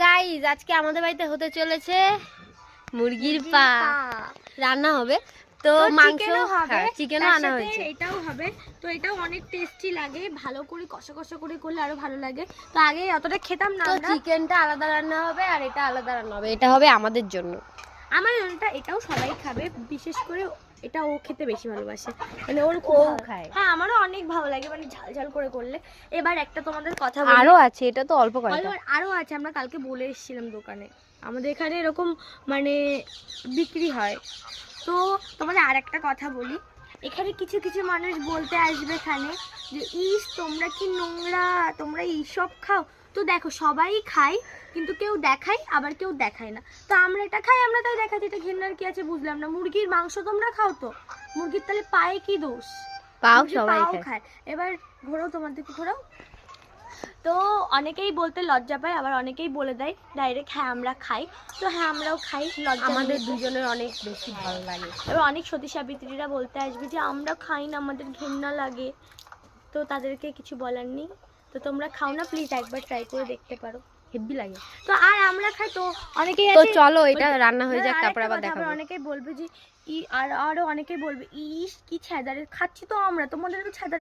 Guys আজকে আমাদের বাড়িতে হতে চলেছে মুরগির পা রান্না হবে। তো মাংস হবে, চিকেনও আনা হয়েছে, এটাও হবে। তো এটাও অনেক টেস্টি লাগে, ভালো করে কষা কষা করে করলে আরো ভালো লাগে। তো আগে অতটা খেতাম না। তো চিকেনটা আলাদা রান্না হবে আর এটা আলাদা রান্না হবে। এটা হবে আমাদের জন্য। আমার জন্যটা এটাও সবাই খাবে, বিশেষ করে এটা ও খেতে বেশি ভালোবাসে, মানে ওর ও খায়। হ্যাঁ আমারও অনেক ভালো লাগে, মানে ঝাল ঝাল করে করলে। এবার একটা তোমাদের কথা আরো আছে, এটা তো অল্প করে, আরো আছে। আমরা কালকে বলে এসেছিলাম দোকানে, আমাদের এখানে এরকম মানে বিক্রি হয়। তো তোমাদের আর একটা কথা বলি, এখানে কিছু কিছু মানুষ বলতে আসবে এখানে যে ইস তোমরা কি নোংরা, তোমরা এইসব খাও। তো দেখো সবাই খায়, কিন্তু কেউ দেখায় আবার কেউ দেখায় না। তো আমরা এটা খাই, আমরা তাই দেখাচ্ছি, এটা ঘেন্নার কি আছে বুঝলাম না। মুরগির মাংস তোমরা খাও, তো মুরগির তাহলে পায়ে কি দোষ? পাও সবাই খায়। এবার ঘোরাও, তোমার দিকে ঘোরাও। তো অনেকেই বলতে লজ্জা পায়, আবার অনেকেই বলে দেয় ডাইরেক্ট হ্যাঁ আমরা খাই। তো হ্যাঁ আমরাও খাই, লজ্জা আমাদের দুজনের অনেক বেশি ভালো লাগে। এবার অনেক সতী সাবিত্রীরা বলতে আসবে যে আমরা খাই না, আমাদের ঘেন্না লাগে। তো তাদেরকে কিছু বলার নেই। তো তোমরা খাও না, প্লিজ একবার ট্রাই করে দেখতে পারো, হেভি লাগে। তো আর আমরা খাই, তো অনেকেই তো চলো এটা রান্না হয়ে যাক, তারপর আবার দেখাবো। অনেকেই বলবে যে আরো অনেকেই বলবে ইস কি ছেদারে খাচ্ছি, তো আমরা তোমাদেরকে ছেদারে